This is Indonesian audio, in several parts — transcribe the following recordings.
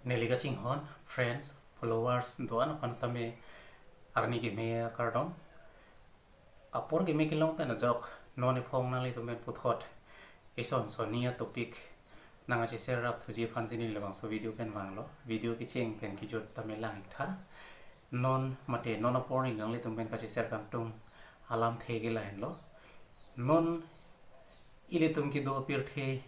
Neliga Chinghon, friends, followers, doan upon some arni game cardon. A poor game long pen a joke, non a pong nali to men put hot. A son so near topic. Nangachi ser up to Jeep Hansin Levang so video pen manglo, video kitching pen kijot tamelang ta. Non mate non a porn in only to men kachi ser tung alam thegila lo. Non ilitum ki do appear the.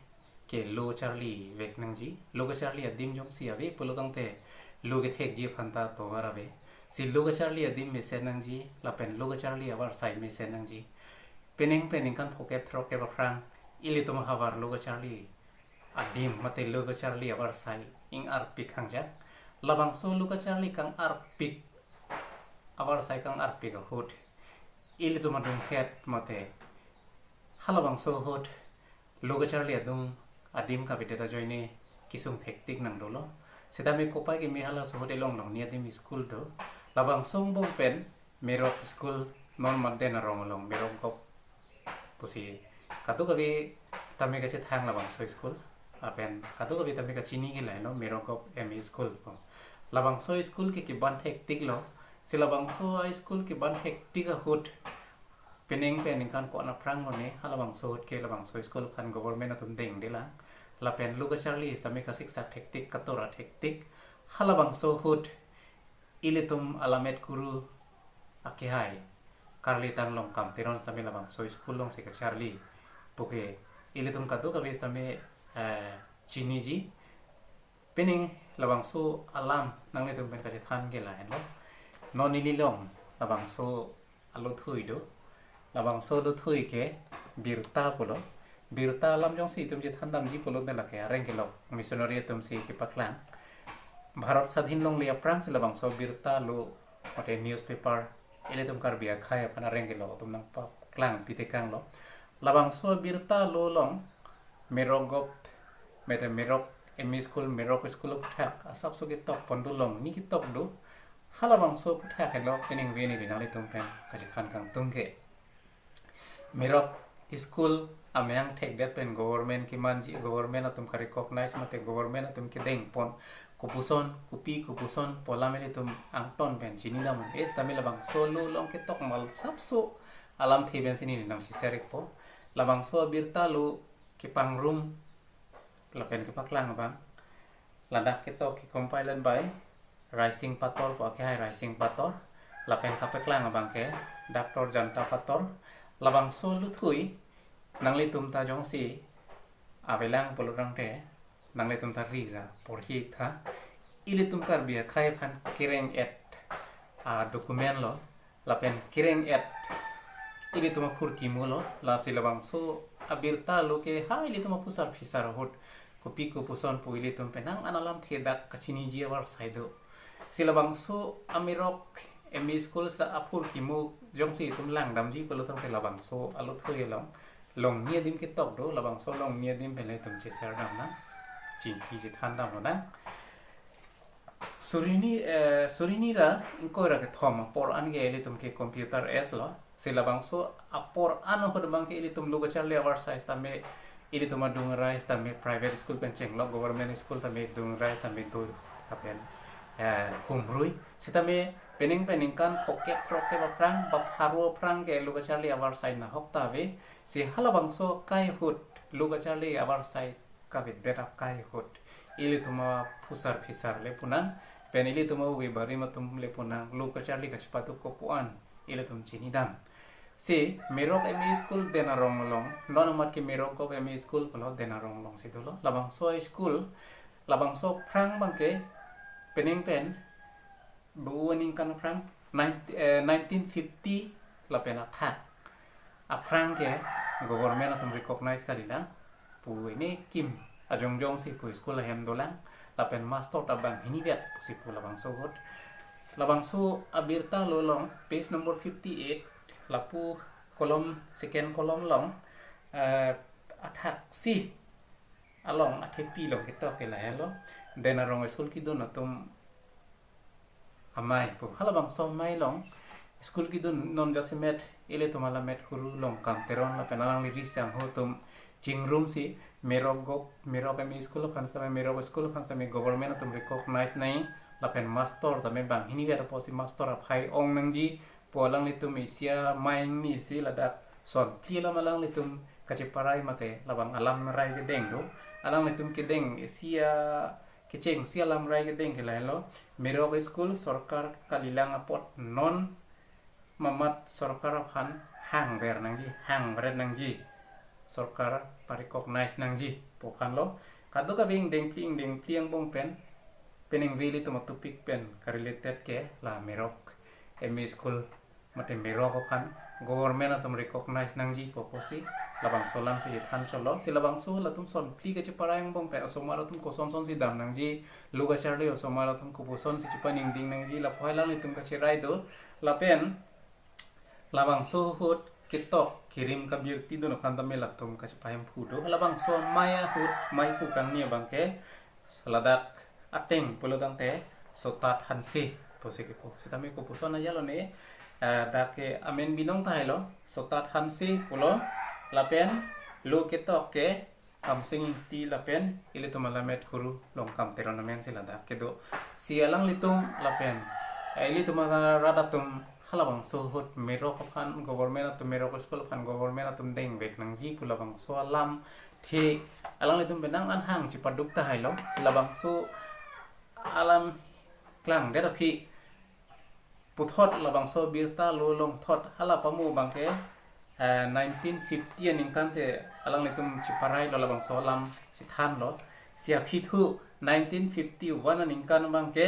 Ke logo Charlie vek nang ji logo Charlie adim jom si ave polotang te logo thek ji phanta to arabe si logo Charlie adim me sen nang ji la pen logo Charlie avar side me sen nang ji pening kan pocket throw ke bafrang ili to havar logo Charlie adim mate logo Charlie avar side ing ar pik hang jak labang so logo Charlie kang ar pik avar side kang ar pik hot ili to madung het mate halabang so hot logo Charlie adung adim ka bideta joine kisung hektik nang dolo seta me kopai ke mihala so hote long long ni adim school do labang song bong pen merok school non madde na rong long merok kop pusi katu kabi tame ka che thang labang so school apen katu kabi tame ka chini ki lai no merok kop me school labang so school ke ban hektik lo si labang so school ke ban hektik a hut pening kan ko na prang no ne halabang so ke labang so school kan government atum deng de la la pen luga Charlie same ka siksa hektik katora hektik halabang so hut ilitum alamet guru akihai karli tang long kam teron same labang so school long se ka Charlie puke ilitum katu ka bes tame chini ji pening labang so alam nang le tum pen ka than ge la no non ili long labang so alo thui do labang so do thui ke birta polo birta lam jong si tum je thandam ji polo de la ke reng ke lo missionary tum si ke paklan bharat sadhin long le prang se labang so birta lo ote newspaper ele tum kar bia khai apana reng ke lo tum nang pa klang pite kang lo labang so birta lo long merogop mete merok emi school merok school of thak asap so ke tok pondu long ni ki tok do halabang so thak hello pening ve ni dinale tum pen ka je khan kang tung ke merok school amyang thek det pen government ki manji government atum ka recognize mate government atum ki deng pon kupuson kupuson polameli tum angton pen chini dam es tamil labang solo long ke tok mal sapso alam theben sini nang si serek po labang so birta lu ki pangrum lapen ki paklang bang ladak ke tok ki compiled by rising pator ko ke hai rising pator lapen ka paklang bang ke dr janta pator labang so lu thui nangli tum ta jong si avelang polorang te nangli tum ta riga por hi tha ili tum kar bia khai phan kireng et document lo lapen kireng et ili tum phur ki mulo la si labang so abirta lo ke ha ili tum pusar fisar hot kopi ko puson pu ili tum penang analam thedak kachini ji war saido si labang so amirok emi school sa apur ki mu jong si tum lang dam ji polo tang te labang so alo thoi long nia dim ki tok do labang so long nia dim pele tum che ser dam na chin ki ji than dam no na surini ra inko ra ke thom por an ge ele tum ke computer es lo se labang so apor an ho bang ke ele tum logo charle awar size ta me ele tum dung rais ta me private school pen cheng lo government school ta me dung rais ta me to ta pen hum rui sita me pening kan pocket troke ba haru prang ke luga charlie awar side na hokta ve si halabang so kai hut luga charlie awar side ka bit beta kai hut ili tuma pusar fisar le punang pen ili tuma we bari matum le punang luga charlie ka chpatu ko puan ili tum chini dam si merok emi school dena rong long non mat ki merok ko emi school polo dena rong long si dolo labang so school labang so prang bangke pening pen buaning kan prang 1950 la pena thak aprang ke government atum recognize karina pu ini kim ajong si pu school hem dolang la pen master tabang hini vet si pu labang so hot labang so abirta lolong page number 58 lapu kolom second column long athak si along athepi long ketok ke la hello then arong school ki don atum amai pu halabang so mai long school ki dun non jase met ele to mala met kuru long kam teron la penalang li risang ho tum Jingrum si merok emi school pan sama merok school pan sama government atum recognize nai lapen master tame bang ini gara posi master ap hai ong nangji polang litum isia maing ni si ladak son pila malang litum kaceparai mate labang alam rai ke deng do alang litum ke deng isia keceng sia alam rai ke deng ke lailo merok school sorkar kalilang apot non mamat sorkar aphan hang ber nangji sorkar recognize nangji pokan lo kado ka bing deng pliang bong pen pening vili to matupik pen related ke la merok emi school mate merok kan government atom recognize nangji poposi labang solam si han cholo si labang so latum son pli ke parang bong pen somara tum ko son si dam nangji luga charle somara tum ko son si paning ding nangji la phoilang litum ka chirai do la pen labang so hut kitok kirim kabir tido no kanta melatum kasi payam pudo halabang so maya hut mai pu kang nia bangke saladak ateng pulodang te sotat hansi posike po sitami ko puso na yalo ne dake amen binong tahelo sotat hansi pulo lapen lu kitok ke kamsing ti lapen ili tumalamet kuru long kam teronamen siladak kedo sialang litung lapen ili tumaga radatum halabang sohut merok pan government atum merok school pan government atum deng bek nangji pulabang so alam the alang litum benang an hang cipaduk ta hailo silabang so alam klang dera phi puthot labang so birta lolong thot hala pamu bangke 1950 ning kan se alang litum ciparai lo labang so alam sithan lo sia phi thu 1951 ning kan bangke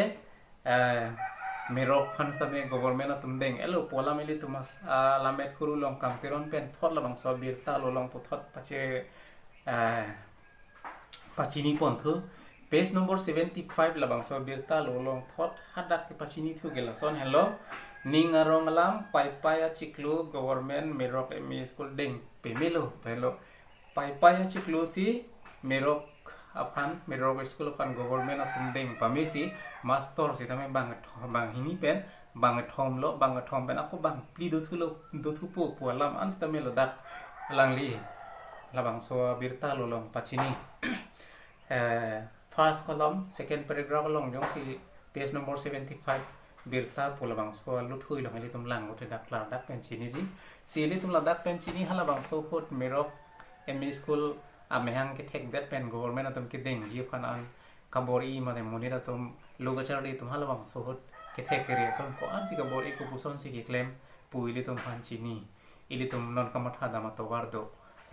merok pan same government atum deng elo pola mili tumas lamet kuru long kamperon pen thot labang so birta lolong puthot pache pachini pon thu page number 75 labang so birta lolong thot hadak ke pachini thu gela son hello ningarong lam paipaya chiklu government merok emi school deng pemelo pelo paipaya chiklu si merok aphan merok school aphan government atum deng pamesi master si tame bang hini pen bang thom pen aku bang pli do thu pu lam an stame lo dak langli labang so birta lolong pachini first column second paragraph long jong si page number 75 birta pulabang so luthui long eli tum lang utte dak lar dak pen chini ji si eli tum la dak pen chini halabang so phot merok emi school amehang ke tek that pen government atum ke deng ye phan an kabori mane monira tum lugachar di tum halawang sohot ke tek kere tum ko an si kabori ko puson si ke claim puili tum phan chini ili tum non kamatha dama to wardo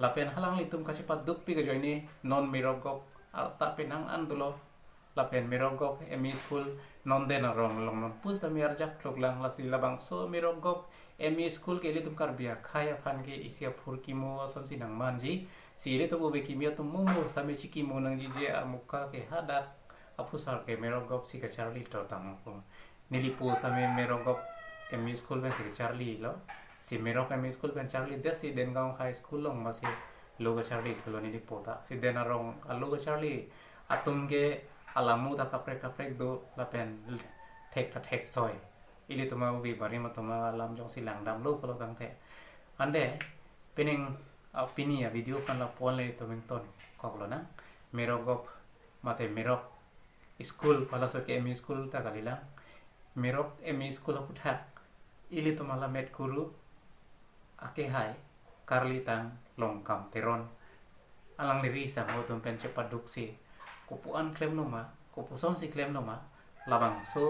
lapen halang li tum kasipat duk pi ke joini non mirogop arta penang andulo lapen mirogop emi school non den rong long non pus da miar jak proglang la si labang so mirogop emi school ke li tum kar bia khaya phan ke isia phurki mo son si nang manji si ile to bobe kimia to mumu same chiki mo nang jije amuka ke hadak apusar ke merogop si ke charlie to tang ko nilipo same merogop emi school ben si ke charlie lo si merok emi school ben charlie de si dengaung high school long ma si logo charlie tholo nilipo ta si denarong logo charlie atum ge alamu ta kaprek do lapen tek soy ile to ma bi bari ma to ma alam jong si lang dam lo ko tang the ande pening opini ya video kan la pole to mengton koklo na merogop mate merok school pala so ke emi school ta kalila merok emi school puthak ili to mala met kuru ake hai karli tang longkam teron alang liri sa mo tum pen cepat duksi kupuan klaim noma kupuson si klaim noma labang so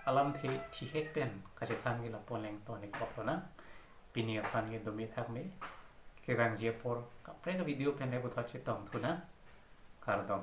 alam thi hek pen kacetan gila poleng to ni koklo na pini apan ge domi thak me kerang je por kapre ka video pen ne buthot che tong thuna kardom